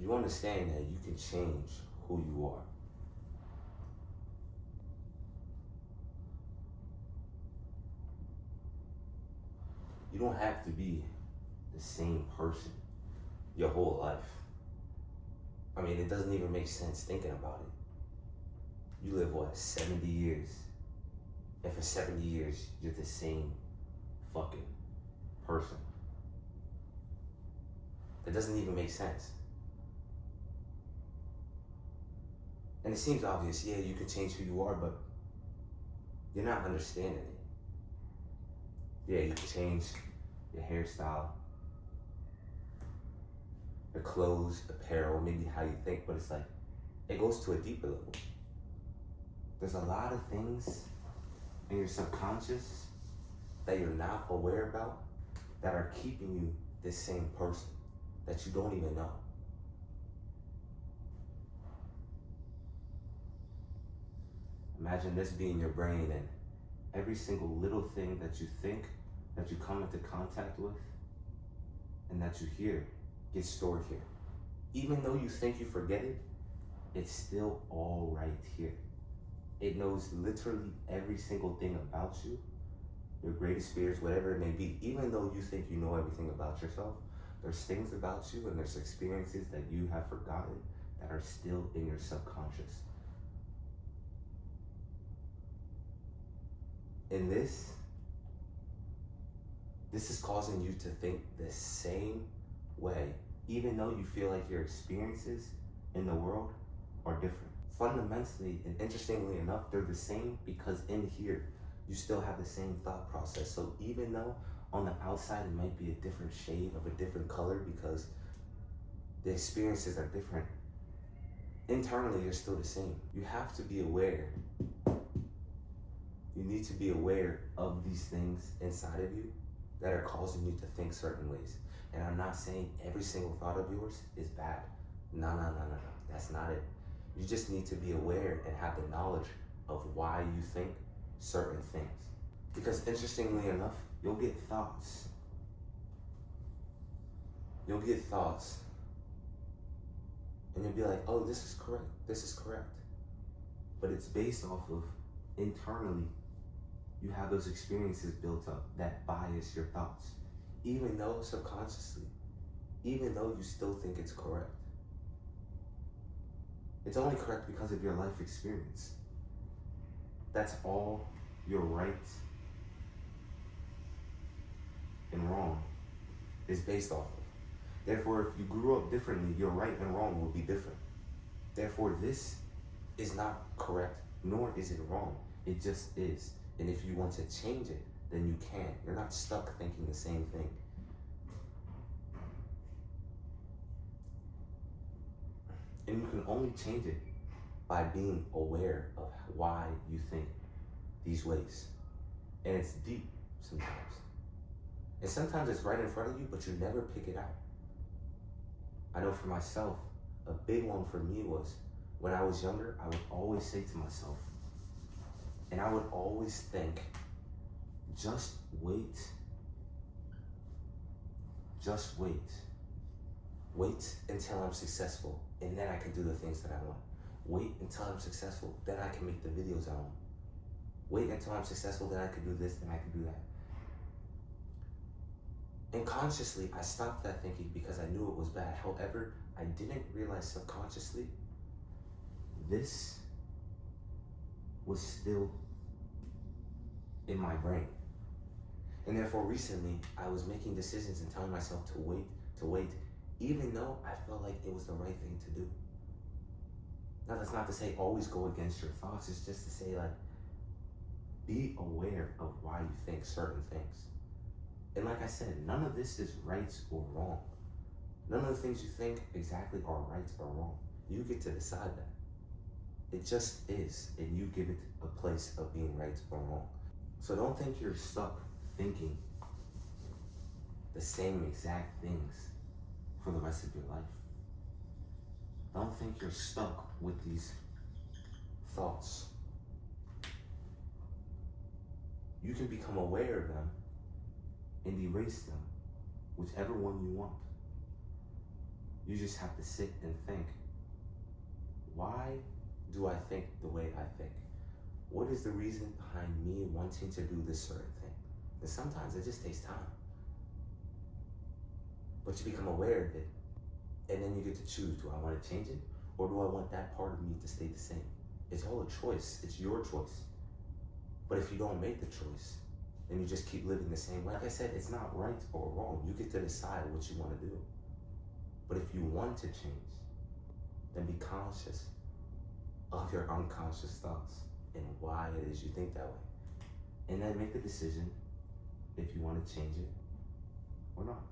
you understand that you can change who you are. You don't have to be the same person your whole life. I mean, it doesn't even make sense thinking about it. You live, what, 70 years? And for 70 years, you're the same fucking person. That doesn't even make sense. And it seems obvious, yeah, you can change who you are, but you're not understanding it. Yeah, you can change your hairstyle, your clothes, apparel, maybe how you think, but it's like, it goes to a deeper level. There's a lot of things in your subconscious that you're not aware about that are keeping you the same person that you don't even know. Imagine this being your brain, and every single little thing that you think, that you come into contact with, and that you hear gets stored here. Even though you think you forget it, it's still all right here. It knows literally every single thing about you, your greatest fears, whatever it may be. Even though you think you know everything about yourself, there's things about you and there's experiences that you have forgotten that are still in your subconscious. And this is causing you to think the same way, even though you feel like your experiences in the world are different. Fundamentally and interestingly enough, they're the same because in here, you still have the same thought process. So even though on the outside it might be a different shade of a different color because the experiences are different, internally you're still the same. You have to be aware. You need to be aware of these things inside of you that are causing you to think certain ways. And I'm not saying every single thought of yours is bad. No. That's not it. You just need to be aware and have the knowledge of why you think certain things. Because interestingly enough, you'll get thoughts. You'll get thoughts. And you'll be like, oh, this is correct. This is correct. But it's based off of internally, you have those experiences built up that bias your thoughts. Even though subconsciously, even though you still think it's correct. It's only correct because of your life experience. That's all your right and wrong is based off of. Therefore, if you grew up differently, your right and wrong will be different. Therefore, this is not correct, nor is it wrong. It just is. And if you want to change it, then you can. You're not stuck thinking the same thing. And you can only change it by being aware of why you think these ways. And it's deep sometimes. And sometimes it's right in front of you, but you never pick it out. I know for myself, a big one for me was when I was younger, I would always say to myself, and I would always think, just wait. Just wait. Wait until I'm successful, and then I can do the things that I want. Wait until I'm successful, then I can make the videos I want. Wait until I'm successful, then I can do this, then I can do that. And consciously, I stopped that thinking because I knew it was bad. However, I didn't realize subconsciously, this was still in my brain. And therefore, recently, I was making decisions and telling myself to wait, even though I felt like it was the right thing to do. Now, that's not to say always go against your thoughts. It's just to say, like, be aware of why you think certain things. And like I said, none of this is right or wrong. None of the things you think exactly are right or wrong. You get to decide that. It just is, and you give it a place of being right or wrong. So don't think you're stuck thinking the same exact things for the rest of your life. Don't think you're stuck with these thoughts. You can become aware of them and erase them, whichever one you want. You just have to sit and think, why do I think the way I think? What is the reason behind me wanting to do this certain thing? And sometimes it just takes time. But you become aware of it, and then you get to choose, do I want to change it? Or do I want that part of me to stay the same? It's all a choice, it's your choice. But if you don't make the choice, then you just keep living the same way. Like I said, it's not right or wrong. You get to decide what you want to do. But if you want to change, then be conscious of your unconscious thoughts and why it is you think that way. And then make the decision if you want to change it or not.